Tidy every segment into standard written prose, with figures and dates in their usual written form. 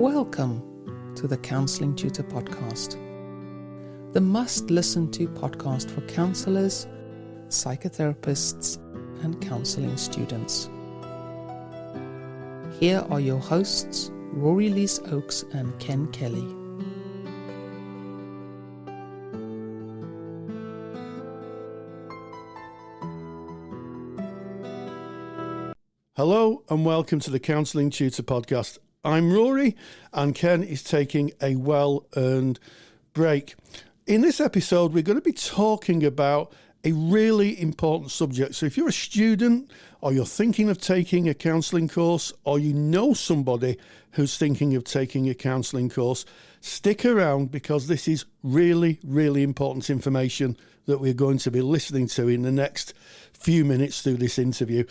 Welcome to the Counselling Tutor Podcast, the must-listen-to podcast for counsellors, psychotherapists, and counselling students. Here are your hosts, Rory Lees-Oakes and Ken Kelly. Hello and welcome to the Counselling Tutor Podcast. I'm Rory and Ken is taking a well-earned break. In this episode, we're going to be talking about a really important subject. So if you're a student or you're thinking of taking a counselling course or you know somebody who's thinking of taking a counselling course, stick around because this is really, really important information that we're going to be listening to in the next few minutes through this interview.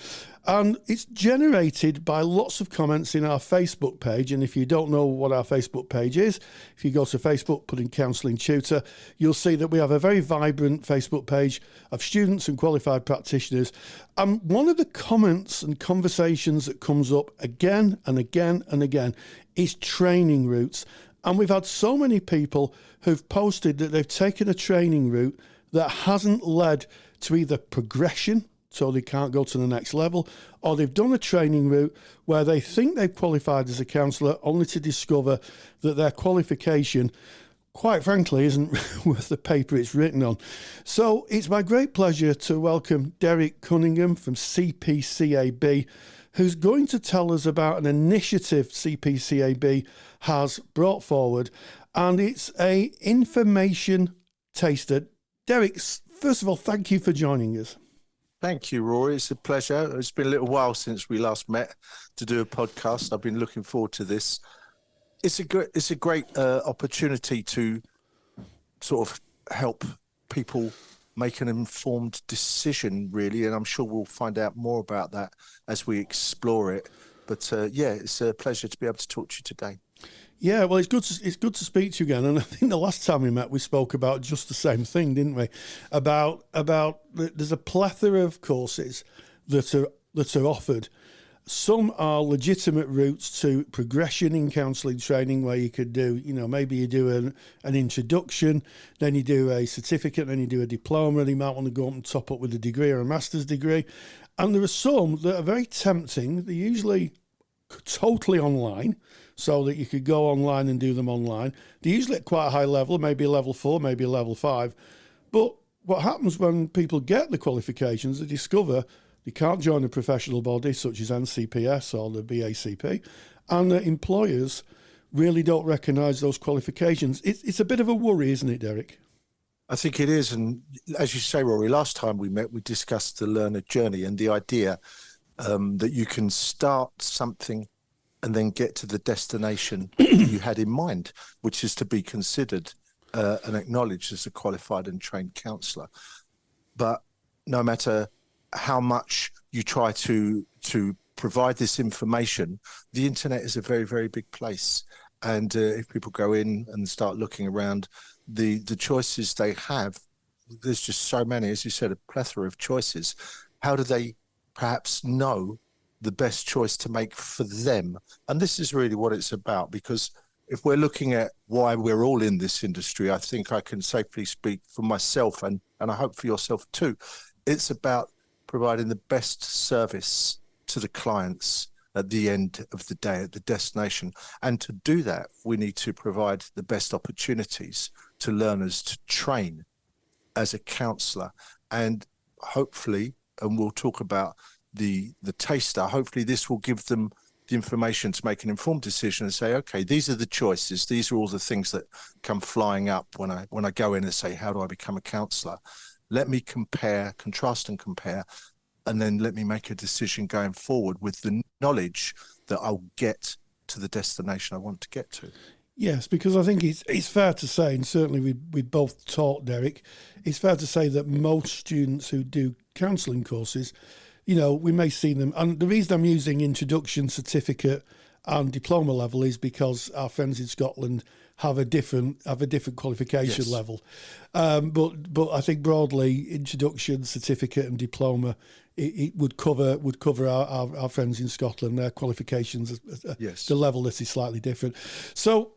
And it's generated by lots of comments in our Facebook page. And if you don't know what our Facebook page is, if you go to Facebook, put in Counselling Tutor, you'll see that we have a very vibrant Facebook page of students and qualified practitioners. And one of the comments and conversations that comes up again and again and again is training routes. And we've had so many people who've posted that they've taken a training route that hasn't led to either progression, so they can't go to the next level, or they've done a training route where they think they've qualified as a counsellor only to discover that their qualification, quite frankly, isn't worth the paper it's written on. So it's my great pleasure to welcome Derek Cunningham from CPCAB, who's going to tell us about an initiative CPCAB has brought forward, and it's a information taster. Derek, first of all, thank you for joining us. Thank you, Rory. It's a pleasure. It's been a little while since we last met to do a podcast. I've been looking forward to this. It's a great opportunity to sort of help people make an informed decision, really, and I'm sure we'll find out more about that as we explore it. But it's a pleasure to be able to talk to you today. Yeah, well, it's good to speak to you again. And I think the last time we met, we spoke about just the same thing, didn't we? About there's a plethora of courses that are offered. Some are legitimate routes to progression in counselling training, where you could do, maybe you do an introduction, then you do a certificate, then you do a diploma, and you might want to go up and top up with a degree or a master's degree. And there are some that are very tempting. They're usually totally online, so that you could go online and do them online. They're usually at quite a high level, maybe a level 4, maybe a level 5. But what happens when people get the qualifications, they discover they can't join a professional body such as NCPS or the BACP, and the employers really don't recognise those qualifications. It's a bit of a worry, isn't it, Derek? I think it is. And as you say, Rory, last time we met, we discussed the learner journey and the idea that you can start something and then get to the destination you had in mind, which is to be considered and acknowledged as a qualified and trained counsellor. But no matter how much you try to provide this information, the internet is a very, very big place. And if people go in and start looking around, the choices they have, there's just so many, as you said, a plethora of choices. How do they perhaps know the best choice to make for them? And this is really what it's about, because if we're looking at why we're all in this industry, I think I can safely speak for myself and I hope for yourself too. It's about providing the best service to the clients at the end of the day, at the destination. And to do that, we need to provide the best opportunities to learners to train as a counsellor. And hopefully, and we'll talk about the taster, hopefully this will give them the information to make an informed decision and say, okay, these are the choices. These are all the things that come flying up when I go in and say, how do I become a counsellor? Let me contrast and compare, and then let me make a decision going forward with the knowledge that I'll get to the destination I want to get to. Yes, because I think it's fair to say, and certainly we both taught, Derek, it's fair to say that most students who do counselling courses, we may see them, and the reason I'm using introduction, certificate and diploma level is because our friends in Scotland have a different qualification Yes. level. But I think broadly, introduction, certificate, and diploma, it would cover our friends in Scotland. Their qualifications, Yes. the level that is slightly different. So,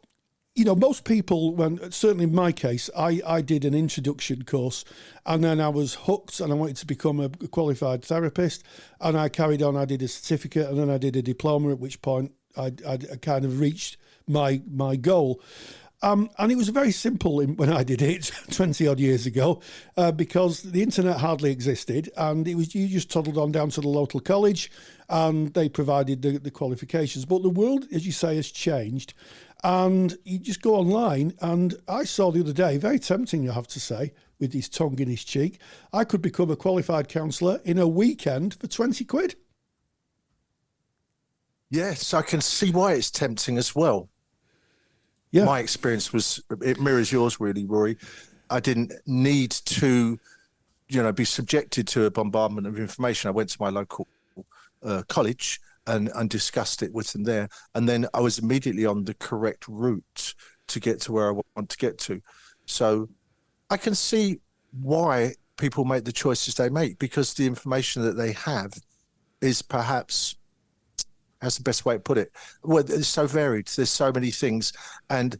most people, certainly in my case, I did an introduction course, and then I was hooked and I wanted to become a qualified therapist, and I carried on. I did a certificate, and then I did a diploma, at which point I kind of reached my goal. And it was very simple when I did it 20 odd years ago, because the internet hardly existed, and you just toddled on down to the local college and they provided the qualifications. But the world, as you say, has changed, and you just go online. And I saw the other day, very tempting, I have to say, with his tongue in his cheek, I could become a qualified counsellor in a weekend for 20 quid. Yes, I can see why it's tempting as well. Yeah. My experience it mirrors yours, really, Rory. I didn't need to, be subjected to a bombardment of information. I went to my local college and discussed it with them there. And then I was immediately on the correct route to get to where I want to get to. So I can see why people make the choices they make, because the information that they have is perhaps, that's the best way to put it, well, it's so varied. There's so many things. And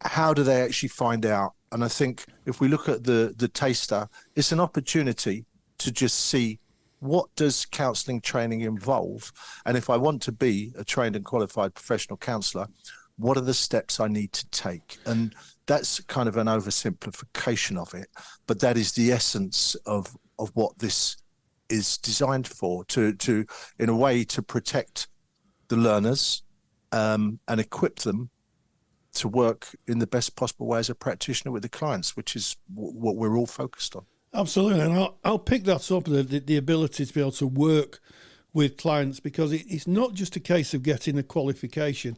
how do they actually find out? And I think if we look at the taster, it's an opportunity to just see, what does counselling training involve? And if I want to be a trained and qualified professional counsellor, what are the steps I need to take? And that's kind of an oversimplification of it, but that is the essence of what this is designed for, to in a way, to protect the learners and equip them to work in the best possible way as a practitioner with the clients, which is what we're all focused on. Absolutely, and I'll pick that up, the ability to be able to work with clients, because it's not just a case of getting a qualification.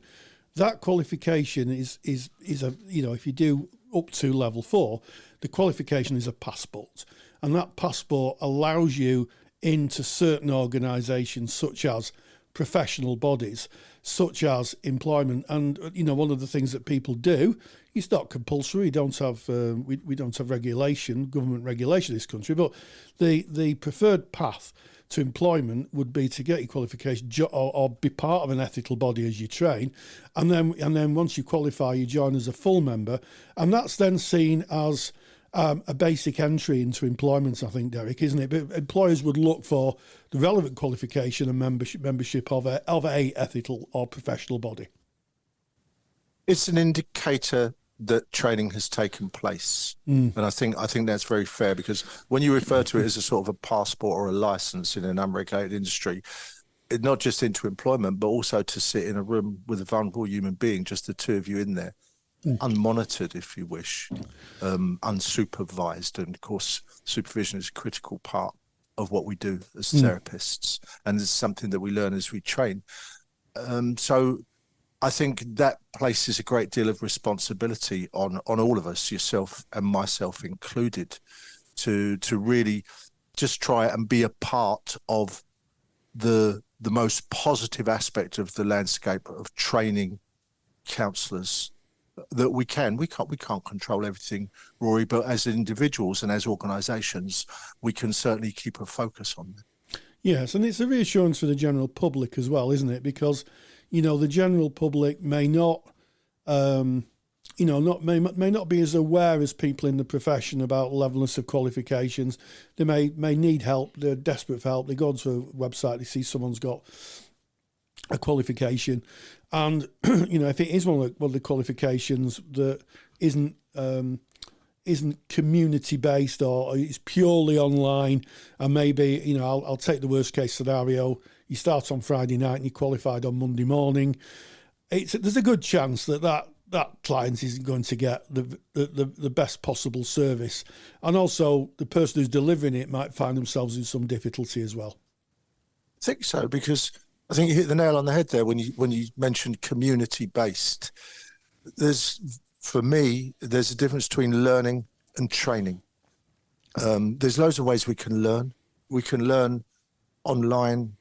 That qualification is a, if you do up to level 4, the qualification is a passport, and that passport allows you into certain organisations, such as professional bodies, such as employment. And one of the things that people do, it's not compulsory. We don't have regulation, government regulation in this country, but the preferred path to employment would be to get your qualification or be part of an ethical body as you train, and then once you qualify, you join as a full member, and that's then seen as a basic entry into employment, I think, Derek, isn't it? But employers would look for the relevant qualification and membership of a ethical or professional body. It's an indicator that training has taken place, and I think that's very fair, because when you refer to it as a sort of a passport or a license in an unregulated industry, not just into employment, but also to sit in a room with a vulnerable human being, just the two of you in there, unmonitored, if you wish, unsupervised. And of course, supervision is a critical part of what we do as therapists, and it's something that we learn as we train. So I think that places a great deal of responsibility on all of us, yourself and myself included, to really just try and be a part of the most positive aspect of the landscape of training counsellors that we can. We can't control everything, Rory, but as individuals and as organisations, we can certainly keep a focus on them. Yes, and it's a reassurance for the general public as well, isn't it? Because the general public may not, may not be as aware as people in the profession about levelness of qualifications. They may need help. They're desperate for help. They go onto a website, they see someone's got a qualification, and if it is one of the qualifications that isn't community based, or it's purely online, and maybe I'll take the worst case scenario. You start on Friday night and you're qualified on Monday morning. There's a good chance that client isn't going to get the best possible service, and also the person who's delivering it might find themselves in some difficulty as well. I think so, because I think you hit the nail on the head there when you mentioned community based. For me, there's a difference between learning and training. There's loads of ways we can learn. We can learn online.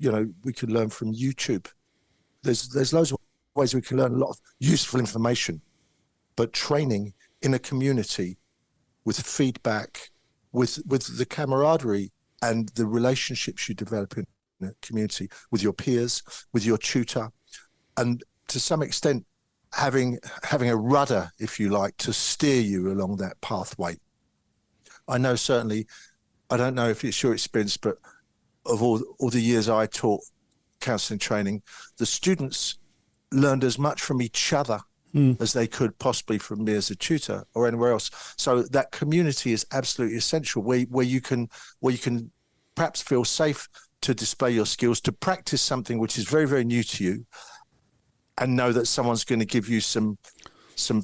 We can learn from YouTube. There's loads of ways we can learn a lot of useful information but training in a community with feedback, with the camaraderie and the relationships you develop in a community with your peers, with your tutor, and to some extent having a rudder, if you like, to steer you along that pathway. I know certainly, I don't know if it's your experience, but of all the years I taught counselling training, the students learned as much from each other as they could possibly from me as a tutor or anywhere else. So that community is absolutely essential, where you can perhaps feel safe to display your skills, to practice something which is very, very new to you, and know that someone's going to give you some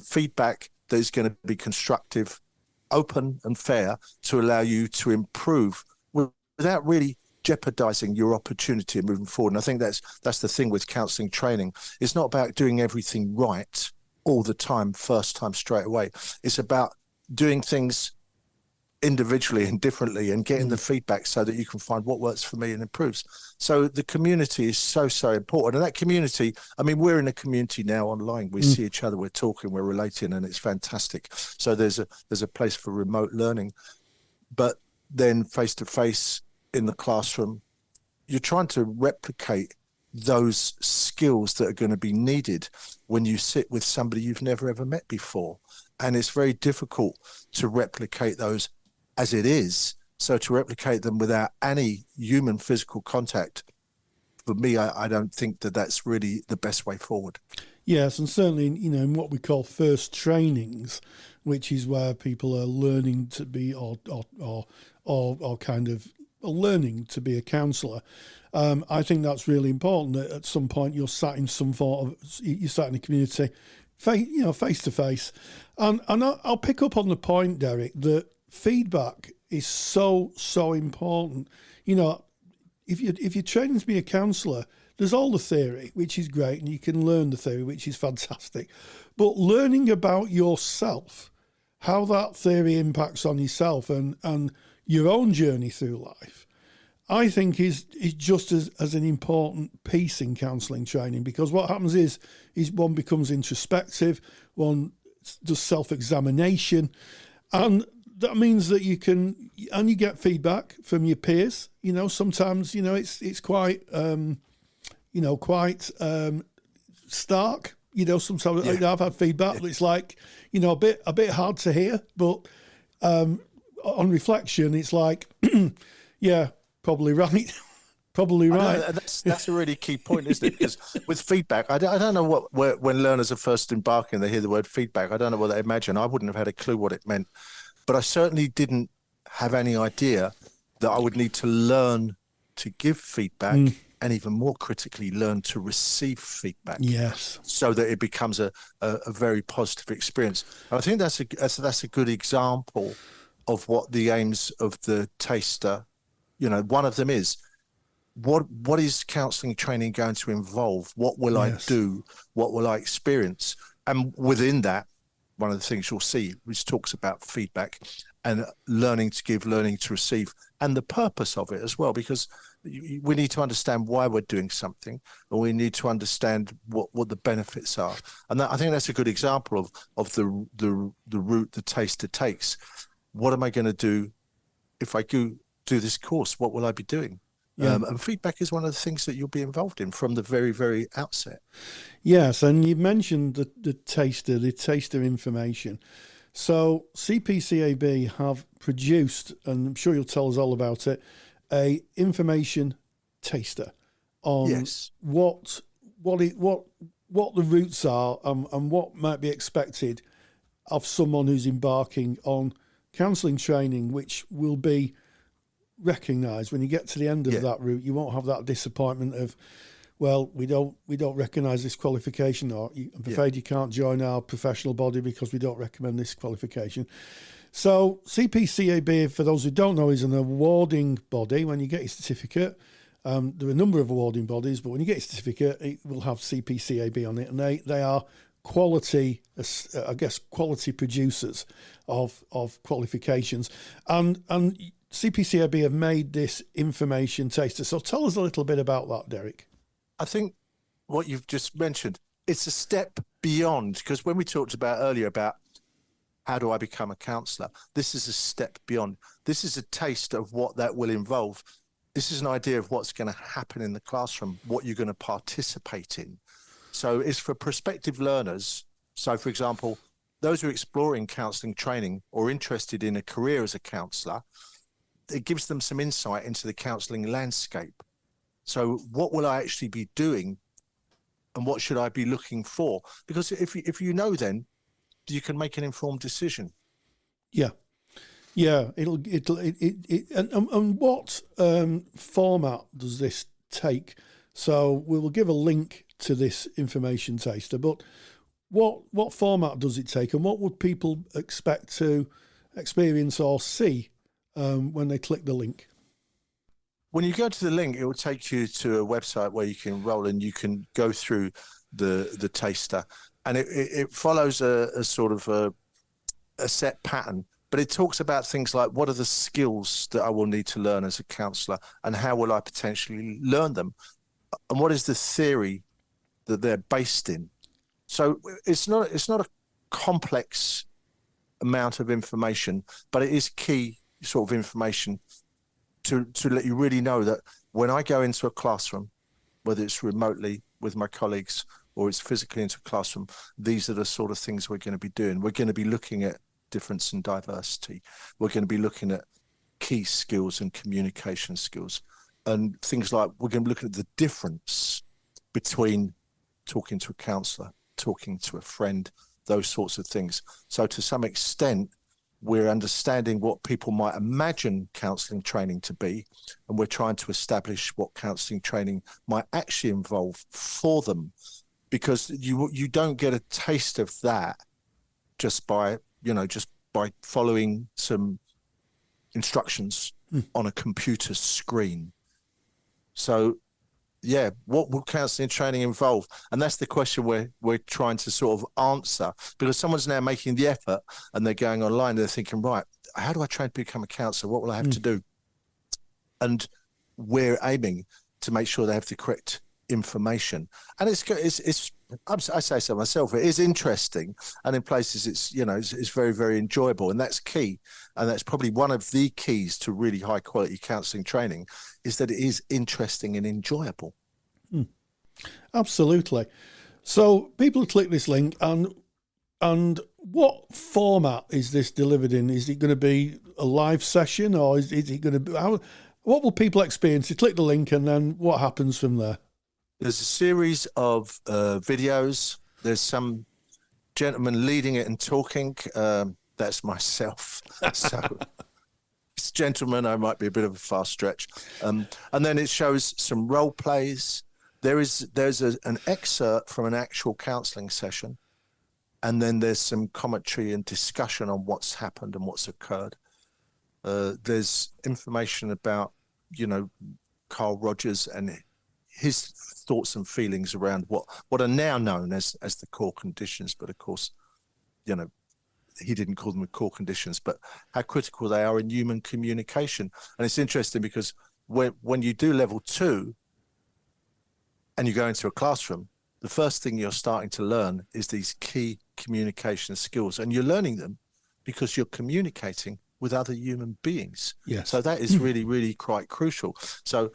feedback that is going to be constructive, open and fair, to allow you to improve without really jeopardizing your opportunity and moving forward. And I think that's the thing with counselling training. It's not about doing everything right all the time, first time straight away. It's about doing things individually and differently and getting the feedback so that you can find what works for me and improves. So the community is so important. And that community, I mean, we're in a community now online. We see each other, we're talking, we're relating, and it's fantastic. So there's a place for remote learning. But then face-to-face in the classroom, you're trying to replicate those skills that are going to be needed when you sit with somebody you've never ever met before. And it's very difficult to replicate those as it is. So to replicate them without any human physical contact, for me, I don't think that's really the best way forward. Yes, and certainly, in what we call first trainings, which is where people are learning to be or kind of learning to be a counsellor. I think that's really important that at some point you're sat in you're sat in a community, face to face. And I'll pick up on the point, Derek, that feedback is so important. If you're training to be a counsellor, there's all the theory, which is great, and you can learn the theory, which is fantastic. But learning about yourself, how that theory impacts on yourself and your own journey through life, I think is just as an important piece in counselling training, because what happens is one becomes introspective, one does self-examination, and that means that you get feedback from your peers. Sometimes, it's quite, stark. Sometimes I've had feedback that's like, a bit hard to hear, but on reflection, it's like, yeah, probably right. Probably right. That's a really key point, isn't it? Because with feedback, I don't know when learners are first embarking, they hear the word feedback. I don't know what they imagine. I wouldn't have had a clue what it meant. But I certainly didn't have any idea that I would need to learn to give feedback and even more critically learn to receive feedback. Yes. So that it becomes a very positive experience. And I think that's a good example of what the aims of the taster, one of them is, what is counselling training going to involve? What will I do? What will I experience? And within that, one of the things you'll see, which talks about feedback and learning to give, learning to receive, and the purpose of it as well, because we need to understand why we're doing something, and we need to understand what the benefits are. And I think that's a good example of the route the taster takes. What am I going to do if I do this course? What will I be doing? Yeah. And feedback is one of the things that you'll be involved in from the very, very outset. Yes, and you mentioned the taster information. So CPCAB have produced, and I'm sure you'll tell us all about it, a information taster on what the routes are and what might be expected of someone who's embarking on counselling training, which will be recognised when you get to the end of that route. You won't have that disappointment of, well, we don't recognise this qualification, or I'm afraid you can't join our professional body because we don't recommend this qualification. So CPCAB, for those who don't know, is an awarding body. When you get your certificate, there are a number of awarding bodies, but when you get your certificate, it will have CPCAB on it, and they are quality producers of qualifications, and CPCAB have made this information taster. So tell us a little bit about that, Derek. I think what you've just mentioned, it's a step beyond, because when we talked about earlier about how do I become a counsellor, this is a step beyond. This is a taste of what that will involve. This is an idea of what's going to happen in the classroom, what you're going to participate in. So it's for prospective learners. So, for example, those who are exploring counselling training or interested in a career as a counsellor, it gives them some insight into the counselling landscape. So what will I actually be doing and what should I be looking for? Because if you know, then you can make an informed decision. Yeah. And what format does this take? So we will give a link to this information taster, but what format does it take, and what would people expect to experience or see when they click the link? When you go to the link, it will take you to a website where you can enroll and you can go through the taster, and it follows a sort of a set pattern. But it talks about things like, what are the skills that I will need to learn as a counsellor, and how will I potentially learn them? And what is the theory that they're based in? So it's not a complex amount of information, but it is key sort of information to let you really know that when I go into a classroom, whether it's remotely with my colleagues or it's physically into a classroom, these are the sort of things we're going to be doing. We're going to be looking at difference and diversity. We're going to be looking at key skills and communication skills, and things like we're going to be looking at the difference between talking to a counsellor, talking to a friend, those sorts of things. So to some extent, we're understanding what people might imagine counselling training to be, and we're trying to establish what counselling training might actually involve for them, because you don't get a taste of that just by following some instructions on a computer screen. So, yeah, what will counselling training involve? And that's the question we're trying to sort of answer, because someone's now making the effort and they're going online and they're thinking, right, how do I try to become a counsellor? What will I have to do? And we're aiming to make sure they have the correct information. And it's I say so myself, it is interesting, and in places it's very, very enjoyable, and that's key. And that's probably one of the keys to really high quality counselling training, is that it is interesting and enjoyable. Absolutely. So people click this link, and what format is this delivered in? Is it going to be a live session, or is it going to be, what will people experience? You click the link, and then what happens from there? There's a series of videos. There's some gentleman leading it and talking. That's myself. So it's gentleman, I might be a bit of a fast stretch. And then it shows some role plays. There's an excerpt from an actual counselling session. And then there's some commentary and discussion on what's happened and what's occurred. There's information about, Carl Rogers and his thoughts and feelings around what are now known as the core conditions. But of course, he didn't call them the core conditions, but how critical they are in human communication. And it's interesting because when you do level 2 and you go into a classroom, the first thing you're starting to learn is these key communication skills, and you're learning them because you're communicating with other human beings. Yes. So that is really, really quite crucial. So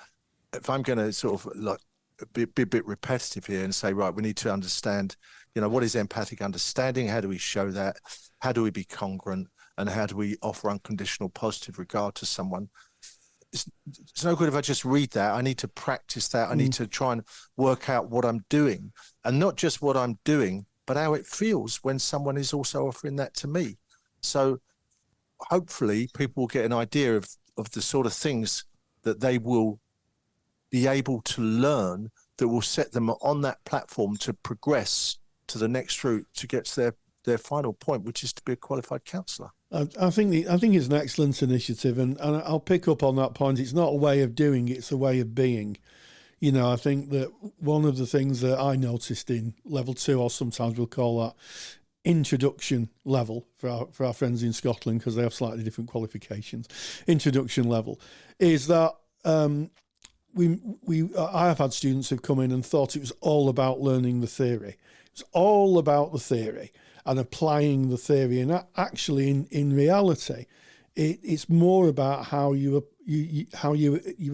if I'm going to sort of be a bit repetitive here and say, right, we need to understand, what is empathic understanding? How do we show that? How do we be congruent? And how do we offer unconditional positive regard to someone? It's no good if I just read that. I need to practice that. I need to try and work out what I'm doing, and not just what I'm doing, but how it feels when someone is also offering that to me. So hopefully people will get an idea of the sort of things that they will be able to learn that will set them on that platform to progress to the next route to get to their final point, which is to be a qualified counsellor. I think it's an excellent initiative, and I'll pick up on that point. It's not a way of doing, it's a way of being. I think that one of the things that I noticed in level 2, or sometimes we'll call that introduction level for our friends in Scotland, because they have slightly different qualifications, introduction level, is that I have had students who've come in and thought it was all about learning the theory. It's all about the theory and applying the theory. And actually, in reality, it's more about how you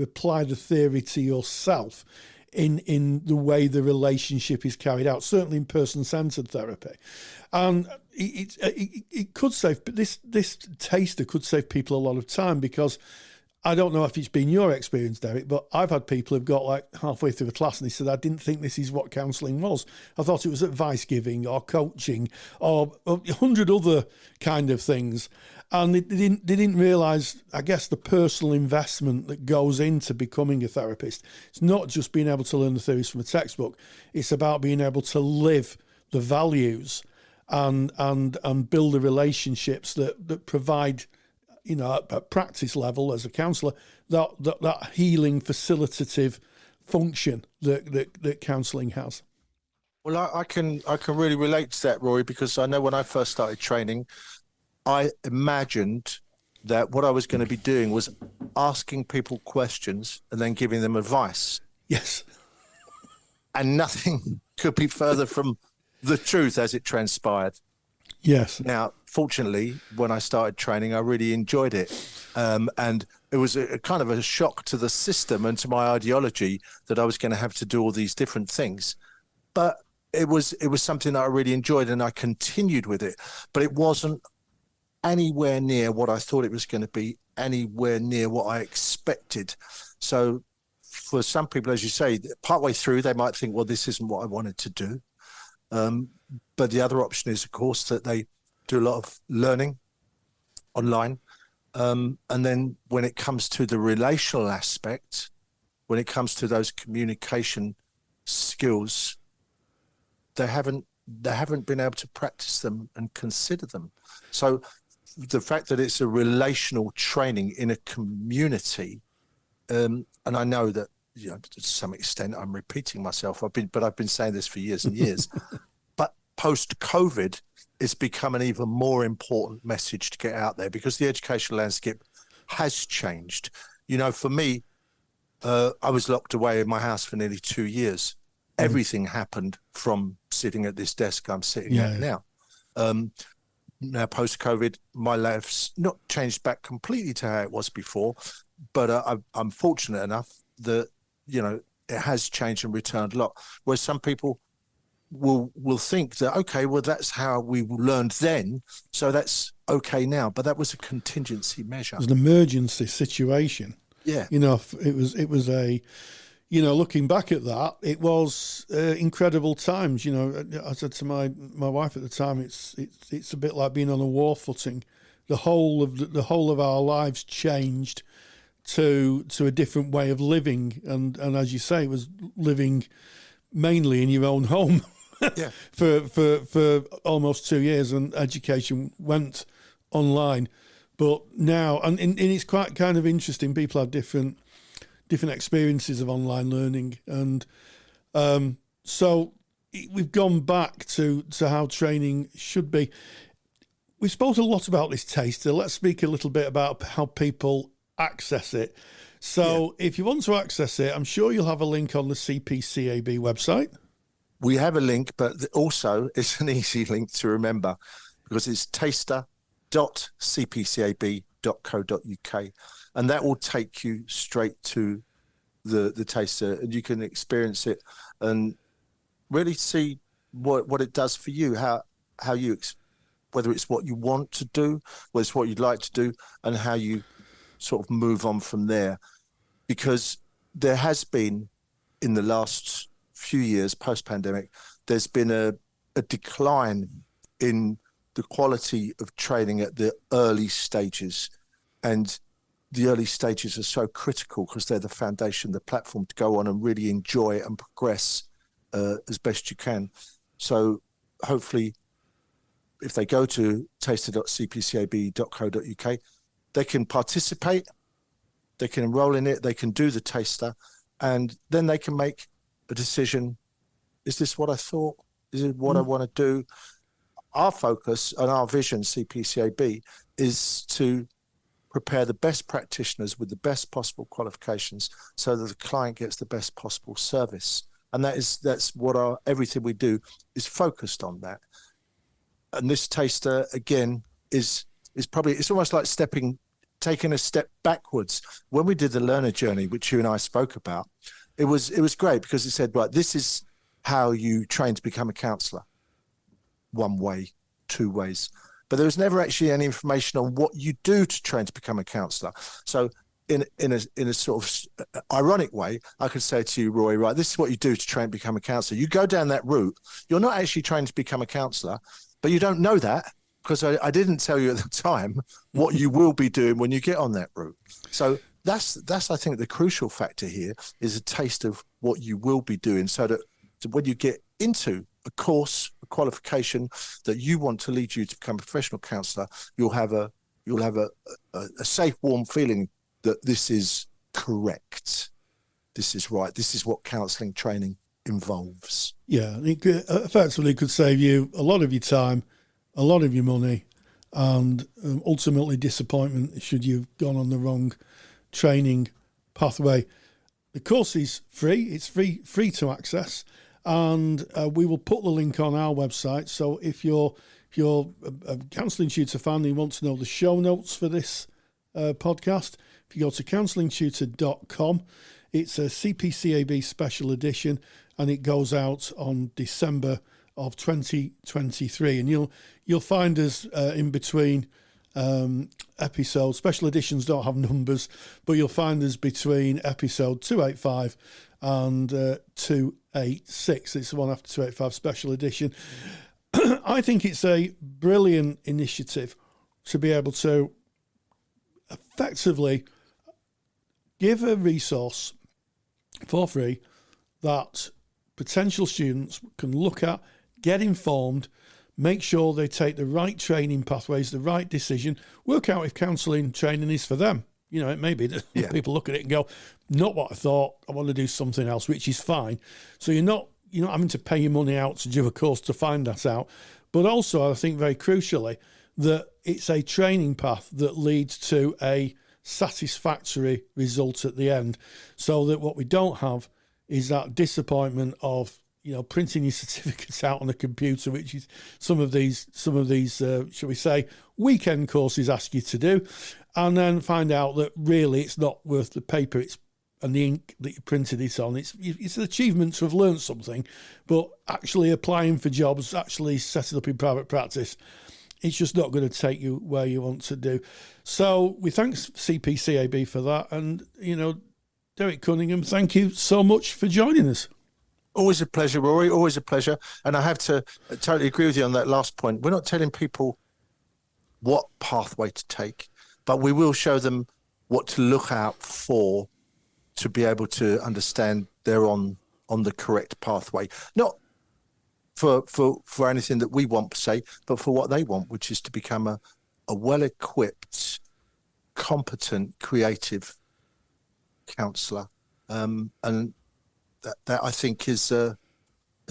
apply the theory to yourself in the way the relationship is carried out, certainly in person-centered therapy. And it could save, this taster could save people a lot of time, because I don't know if it's been your experience, Derek, but I've had people who've got like halfway through the class and they said, I didn't think this is what counselling was. I thought it was advice giving or coaching or 100 other kind of things. And they didn't realise, I guess, the personal investment that goes into becoming a therapist. It's not just being able to learn the theories from a textbook. It's about being able to live the values and build the relationships that provide, you know, at practice level as a counsellor, that healing facilitative function that counselling has. Well, I can really relate to that, Rory, because I know when I first started training, I imagined that what I was going to be doing was asking people questions and then giving them advice. Yes. And nothing could be further from the truth as it transpired. Yes. Now, fortunately, when I started training, I really enjoyed it. And it was a kind of a shock to the system and to my ideology that I was going to have to do all these different things. But it was something that I really enjoyed, and I continued with it. But it wasn't anywhere near what I thought it was going to be, anywhere near what I expected. So for some people, as you say, partway through, they might think, well, this isn't what I wanted to do. But the other option is, of course, that they do a lot of learning online. And then when it comes to the relational aspect, when it comes to those communication skills, they haven't been able to practice them and consider them. So the fact that it's a relational training in a community, and I know that, you know, to some extent I'm repeating myself. I've been saying this for years and years. But post-COVID, it's become an even more important message to get out there, because the educational landscape has changed. You know, for me, I was locked away in my house for nearly 2 years. Everything happened from sitting at this desk I'm sitting at now. Now, post-COVID, my life's not changed back completely to how it was before, but I'm fortunate enough that, you know, it has changed and returned a lot. Where some people will think that, okay, well, that's how we learned then, so that's okay now. But that was a contingency measure. It was an emergency situation. Yeah. You know, it was a, you know, looking back at that, it was incredible times. You know, I said to my wife at the time, it's a bit like being on a war footing. The whole of our lives changed to a different way of living, and as you say, it was living mainly in your own home. Yeah. for almost 2 years, and education went online. But now, and it's quite kind of interesting. People have different experiences of online learning, and so we've gone back to how training should be. We've spoken a lot about this taster. Let's speak a little bit about how people access it. So if you want to access it, I'm sure you'll have a link on the CPCAB website. We have a link, but also it's an easy link to remember, because it's taster.cpcab.co.uk, and that will take you straight to the taster, and you can experience it and really see what it does for you, how you, whether it's what you want to do, whether it's what you'd like to do, and how you sort of move on from there. Because there has been, in the last few years post-pandemic, there's been a decline in the quality of training at the early stages. And the early stages are so critical because they're the foundation, the platform to go on and really enjoy and progress as best you can. So hopefully, if they go to taster.cpcab.co.uk, they can participate, they can enroll in it, they can do the taster, and then they can make a decision. Is this what I thought? Is it what I want to do? Our focus and our vision, CPCAB, is to prepare the best practitioners with the best possible qualifications so that the client gets the best possible service. And that's what everything we do is focused on that. And this taster, again, is probably, it's almost like taking a step backwards. When we did the learner journey, which you and I spoke about, it was great because it said, right, this is how you train to become a counsellor. One way, two ways. But there was never actually any information on what you do to train to become a counsellor. So in a sort of ironic way, I could say to you, Roy, right, this is what you do to train to become a counsellor. You go down that route. You're not actually trained to become a counsellor, but you don't know that because I didn't tell you at the time what you will be doing when you get on that route. So that's I think the crucial factor here is a taste of what you will be doing, so that when you get into a course, a qualification that you want to lead you to become a professional counsellor, you'll have a safe, warm feeling that this is correct, this is right, this is what counselling training involves. Yeah, it effectively could save you a lot of your time, a lot of your money, and ultimately disappointment should you've gone on the wrong training pathway. The course is free. It's free to access, and we will put the link on our website. So if you're a Counselling Tutor fan and you want to know the show notes for this podcast, if you go to counsellingtutor.com, it's a CPCAB special edition, and it goes out on December of 2023, and you'll find us in between episodes. Special editions don't have numbers, but you'll find us between episode 285 and 286. It's the one after 285 special edition. I think it's a brilliant initiative to be able to effectively give a resource for free that potential students can look at, get informed, make sure they take the right training pathways, the right decision, work out if counselling training is for them. You know, it may be that people look at it and go, not what I thought, I want to do something else, which is fine. So you're not having to pay your money out to do a course to find that out. But also, I think very crucially, that it's a training path that leads to a satisfactory result at the end, so that what we don't have is that disappointment of, printing your certificates out on a computer, which is some of these, shall we say, weekend courses ask you to do, and then find out that really it's not worth the paper and the ink that you printed it on. It's an achievement to have learned something, but actually applying for jobs, actually setting up in private practice, it's just not going to take you where you want to do. So we thank CPCAB for that, and Derek Cunningham, thank you so much for joining us. Always a pleasure, Rory, always a pleasure. And I have to totally agree with you on that last point. We're not telling people what pathway to take, but we will show them what to look out for to be able to understand they're on the correct pathway. Not for anything that we want per se, but for what they want, which is to become a well-equipped, competent, creative counsellor. And that I think is a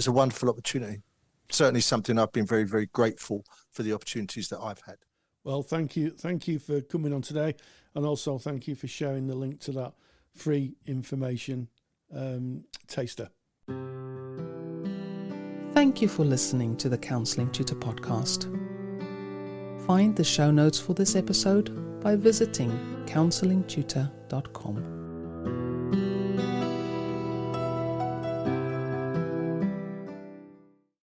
wonderful opportunity. Certainly something I've been very, very grateful for the opportunities that I've had. Well, thank you for coming on today, and also thank you for sharing the link to that free information taster. Thank you for listening to the Counselling Tutor Podcast. Find the show notes for this episode by visiting counsellingtutor.com.